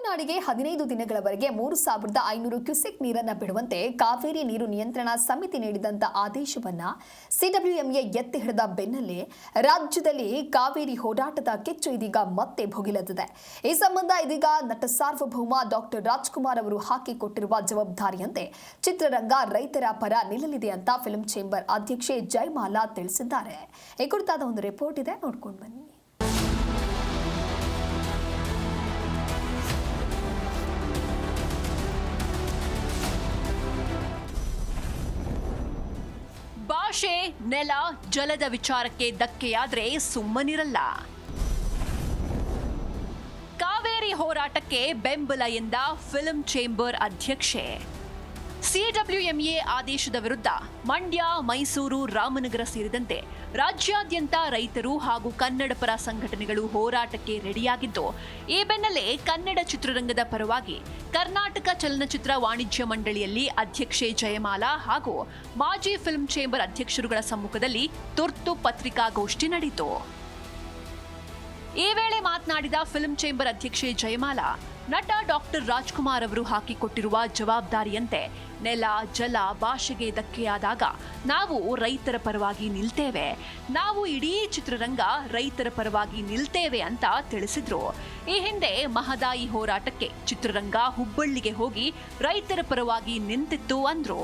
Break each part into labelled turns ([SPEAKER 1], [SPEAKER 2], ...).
[SPEAKER 1] ತಮಿಳುನಾಡಿಗೆ 15 ದಿನಗಳವರೆಗೆ 3,500 ಕ್ಯೂಸೆಕ್ ನೀರನ್ನು ಬಿಡುವಂತೆ ಕಾವೇರಿ ನೀರು ನಿಯಂತ್ರಣ ಸಮಿತಿ ನೀಡಿದಂತ ಆದೇಶವನ್ನ ಸಿಡಬ್ಲ್ಯೂಎಂಎ ಎತ್ತಿ ಹಿಡಿದ ಬೆನ್ನಲ್ಲೇ ರಾಜ್ಯದಲ್ಲಿ ಕಾವೇರಿ ಹೋರಾಟದ ಕಿಚ್ಚು ಇದೀಗ ಮತ್ತೆ ಭುಗಿಲೆದ್ದಿದೆ. ಈ ಸಂಬಂಧ ಇದೀಗ ನಟ ಸಾರ್ವಭೌಮ ಡಾಕ್ಟರ್ ರಾಜ್ಕುಮಾರ್ ಅವರು ಹಾಕಿಕೊಟ್ಟಿರುವ ಜವಾಬ್ದಾರಿಯಂತೆ ಚಿತ್ರರಂಗ ರೈತರ ಪರ ನಿಲ್ಲಲಿದೆ ಅಂತ ಫಿಲ್ಮ್ ಚೇಂಬರ್ ಅಧ್ಯಕ್ಷೆ ಜಯಮಾಲಾ ತಿಳಿಸಿದ್ದಾರೆ. ಈ ಕುರಿತಾದ ಒಂದು ರಿಪೋರ್ಟ್ ಇದೆ, ನೋಡ್ಕೊಂಡು ಬನ್ನಿ.
[SPEAKER 2] ಭಾಷೆ, ನೆಲ, ಜಲದ ವಿಚಾರಕ್ಕೆ ಧಕ್ಕೆಯಾದ್ರೆ ಸುಮ್ಮನಿರಲ್ಲ. ಕಾವೇರಿ ಹೋರಾಟಕ್ಕೆ ಬೆಂಬಲ ಎಂದ ಫಿಲ್ಮ್ ಚೇಂಬರ್ ಅಧ್ಯಕ್ಷೆ. ಸಿಡಬ್ಲ್ಯೂಎಂಎ ಆದೇಶದ ವಿರುದ್ಧ ಮಂಡ್ಯ, ಮೈಸೂರು, ರಾಮನಗರ ಸೇರಿದಂತೆ ರಾಜ್ಯಾದ್ಯಂತ ರೈತರು ಹಾಗೂ ಕನ್ನಡ ಪರ ಸಂಘಟನೆಗಳು ಹೋರಾಟಕ್ಕೆ ರೆಡಿಯಾಗಿದ್ದು, ಈ ಬೆನ್ನಲ್ಲೇ ಕನ್ನಡ ಚಿತ್ರರಂಗದ ಪರವಾಗಿ ಕರ್ನಾಟಕ ಚಲನಚಿತ್ರ ವಾಣಿಜ್ಯ ಮಂಡಳಿಯಲ್ಲಿ ಅಧ್ಯಕ್ಷೆ ಜಯಮಾಲಾ ಹಾಗೂ ಮಾಜಿ ಫಿಲ್ಮ್ ಚೇಂಬರ್ ಅಧ್ಯಕ್ಷರುಗಳ ಸಮ್ಮುಖದಲ್ಲಿ ತುರ್ತು ಪತ್ರಿಕಾಗೋಷ್ಠಿ ನಡೆಯಿತು. ಈ ವೇಳೆ ಮಾತನಾಡಿದ ಫಿಲ್ಮ್ ಚೇಂಬರ್ ಅಧ್ಯಕ್ಷೆ ಜಯಮಾಲಾ, ನಟ ಡಾಕ್ಟರ್ ರಾಜ್ಕುಮಾರ್ ಅವರು ಹಾಕಿಕೊಟ್ಟಿರುವ ಜವಾಬ್ದಾರಿಯಂತೆ ನೆಲ, ಜಲ, ಭಾಷೆಗೆ ಧಕ್ಕೆಯಾದಾಗ ನಾವು ರೈತರ ಪರವಾಗಿ ನಿಲ್ತೇವೆ, ನಾವು ಇಡೀ ಚಿತ್ರರಂಗ ರೈತರ ಪರವಾಗಿ ನಿಲ್ತೇವೆ ಅಂತ ತಿಳಿಸಿದ್ರು. ಈ ಹಿಂದೆ ಮಹದಾಯಿ ಹೋರಾಟಕ್ಕೆ ಚಿತ್ರರಂಗ ಹುಬ್ಬಳ್ಳಿಗೆ ಹೋಗಿ ರೈತರ ಪರವಾಗಿ ನಿಂತಿತ್ತು ಅಂದ್ರು.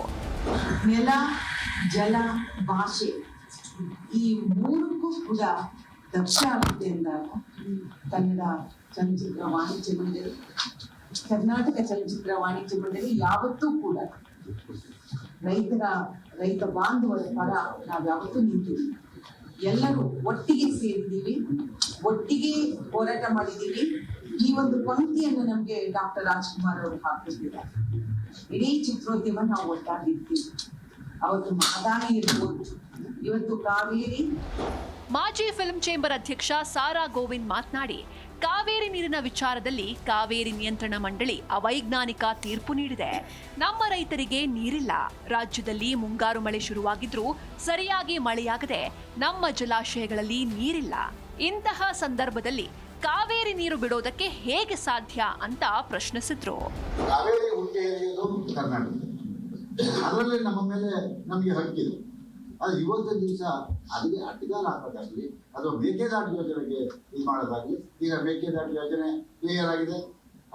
[SPEAKER 3] ನೆಲ, ಜಲ, ಭಾಷೆ ಈ ಮೂರಕ್ಕೂ ಕೂಡ ದಕ್ಷ ಆಗುತ್ತೆ ಎಂದಾಗ ಕನ್ನಡ ಚಲನಚಿತ್ರ ವಾಣಿಜ್ಯ ಮಂಡಳಿ, ಕರ್ನಾಟಕ ಚಲನಚಿತ್ರ ವಾಣಿಜ್ಯ ಮಂಡಳಿ ಯಾವತ್ತೂ ಕೂಡ ರೈತ ಬಾಂಧವರ ಪರ ನಾವ್ಯಾವತ್ತೂ ನಿಂತಿದ್ದೀವಿ. ಎಲ್ಲರೂ ಒಟ್ಟಿಗೆ ಸೇರಿದ್ದೀವಿ, ಒಟ್ಟಿಗೆ ಹೋರಾಟ ಮಾಡಿದ್ದೀವಿ. ಈ ಒಂದು ಪಂಕ್ತಿಯನ್ನು ನಮ್ಗೆ ಡಾಕ್ಟರ್ ರಾಜ್ಕುಮಾರ್ ಅವರು ಹಾಕಿದ್ದಾರೆ. ಇಡೀ ಚಿತ್ರೋದ್ಯಮ ನಾವು ಒಟ್ಟಾಗಿರ್ತೀವಿ. ಅವತ್ತು ಮಹದಾಯಿ ಇರ್ಬೋದು, ಇವತ್ತು ಕಾವೇರಿ.
[SPEAKER 2] ಮಾಜಿ ಫಿಲ್ಮ್ ಚೇಂಬರ್ ಅಧ್ಯಕ್ಷ ಸಾರಾ ಗೋವಿಂದ್ ಮಾತನಾಡಿ, ಕಾವೇರಿ ನೀರಿನ ವಿಚಾರದಲ್ಲಿ ಕಾವೇರಿ ನಿಯಂತ್ರಣ ಮಂಡಳಿ ಅವೈಜ್ಞಾನಿಕ ತೀರ್ಪು ನೀಡಿದೆ. ನಮ್ಮ ರೈತರಿಗೆ ನೀರಿಲ್ಲ. ರಾಜ್ಯದಲ್ಲಿ ಮುಂಗಾರು ಮಳೆ ಶುರುವಾಗಿದ್ರೂ ಸರಿಯಾಗಿ ಮಳೆಯಾಗದೆ ನಮ್ಮ ಜಲಾಶಯಗಳಲ್ಲಿ ನೀರಿಲ್ಲ. ಇಂತಹ ಸಂದರ್ಭದಲ್ಲಿ ಕಾವೇರಿ ನೀರು ಬಿಡೋದಕ್ಕೆ ಹೇಗೆ ಸಾಧ್ಯ ಅಂತ ಪ್ರಶ್ನಿಸಿದ್ರು.
[SPEAKER 4] ಕಾವೇರಿ ಕರ್ನಾಟಕ, ಅದರಲ್ಲಿ ನಮ್ಮ ಮೇಲೆ ನಮಗೆ ಹಕ್ಕಿದೆ. ಅದು ಇವತ್ತಿನ ದಿವಸ ಅದಕ್ಕೆ ಅಡ್ಡಗಾಲ ಹಾಕೋದಾಗ್ಲಿ ಅಥವಾ ಮೇಕೆದಾಟು ಯೋಜನೆಗೆ ಇದು ಮಾಡೋದಾಗ್ಲಿ, ಈಗ ಮೇಕೆದಾಟು ಯೋಜನೆ ಕ್ಲಿಯರ್ ಆಗಿದೆ,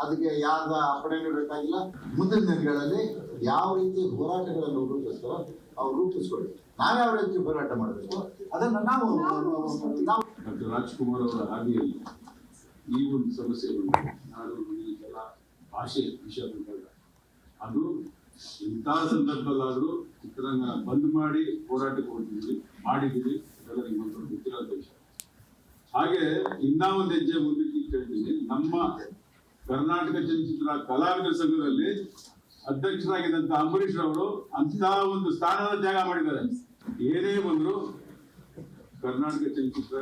[SPEAKER 4] ಅದಕ್ಕೆ ಯಾರದ ಅಪ್ಪಣೆನೂ ಬೇಕಾಗಿಲ್ಲ. ಮುಂದಿನ ದಿನಗಳಲ್ಲಿ ಯಾವ ರೀತಿ ಹೋರಾಟಗಳನ್ನು ರೂಪಿಸ್ತಾರೋ ಅವ್ರು ರೂಪಿಸ್ಕೊಳ್ಳಿ. ನಾವ್ಯಾವ ರೀತಿ ಹೋರಾಟ ಮಾಡಬೇಕು ಅದನ್ನು ನಾವು
[SPEAKER 5] ಡಾಕ್ಟರ್ ರಾಜ್ಕುಮಾರ್ ಅವರ ಹಾದಿಯಲ್ಲಿ ಈ ಒಂದು ಸಮಸ್ಯೆಗಳು ನಾಡು, ನುಡಿ, ಜಲ, ಭಾಷೆ ವಿಷಯ ಬಂದಾಗ ಅದು ಇಂತಹ ಸಂದರ್ಭದಲ್ಲಾದರೂ ಚಿತ್ರರಂಗ ಬಂದ್ ಮಾಡಿ ಹೋರಾಟಕ್ಕೆ ಹೋಗ್ತಿದ್ವಿ, ಮಾಡಿದ್ದೀವಿ. ಇದೆಲ್ಲ ನಿಮ್ಮಂತ ಗೊತ್ತಿರೋಂಥ ವಿಷಯ. ಹಾಗೆ ಇನ್ನೂ ಒಂದು ಹೆಜ್ಜೆ ಮುಂದಕ್ಕೆ ಕೇಳ್ತೀನಿ. ನಮ್ಮ ಕರ್ನಾಟಕ ಚಲನಚಿತ್ರ ಕಲಾವಿದರ ಸಂಘದಲ್ಲಿ ಅಧ್ಯಕ್ಷರಾಗಿದ್ದಂಥ ಅಂಬರೀಷ್ ಅವರು ಅಂತಹ ಒಂದು ಸ್ಥಾನದ ತ್ಯಾಗ ಮಾಡಿದ್ದಾರೆ. ಏನೇ ಬಂದ್ರು ಕರ್ನಾಟಕ ಚಲನಚಿತ್ರ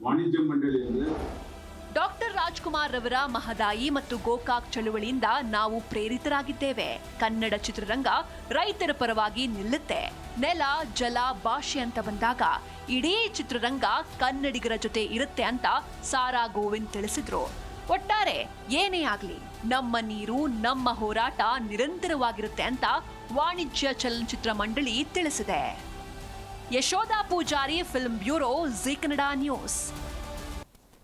[SPEAKER 5] ವಾಣಿಜ್ಯ ಮಂಡಳಿ ಅಂದ್ರೆ
[SPEAKER 2] ಡಾಕ್ಟರ್ ರಾಜ್ಕುಮಾರ್ ರವರ ಮಹದಾಯಿ ಮತ್ತು ಗೋಕಾಕ್ ಚಳುವಳಿಯಿಂದ ನಾವು ಪ್ರೇರಿತರಾಗಿದ್ದೇವೆ. ಕನ್ನಡ ಚಿತ್ರರಂಗ ರೈತರ ಪರವಾಗಿ ನಿಲ್ಲುತ್ತೆ. ನೆಲ, ಜಲ, ಭಾಷೆ ಅಂತ ಬಂದಾಗ ಇಡೀ ಚಿತ್ರರಂಗ ಕನ್ನಡಿಗರ ಜೊತೆ ಇರುತ್ತೆ ಅಂತ ಸಾರಾ ಗೋವಿಂದ್ ತಿಳಿಸಿದ್ರು. ಒಟ್ಟಾರೆ ಏನೇ ಆಗ್ಲಿ ನಮ್ಮ ನೀರು, ನಮ್ಮ ಹೋರಾಟ ನಿರಂತರವಾಗಿರುತ್ತೆ ಅಂತ ವಾಣಿಜ್ಯ ಚಲನಚಿತ್ರ ಮಂಡಳಿ ತಿಳಿಸಿದೆ. Yashodha Pujari, film bureau, Zee Kannada news.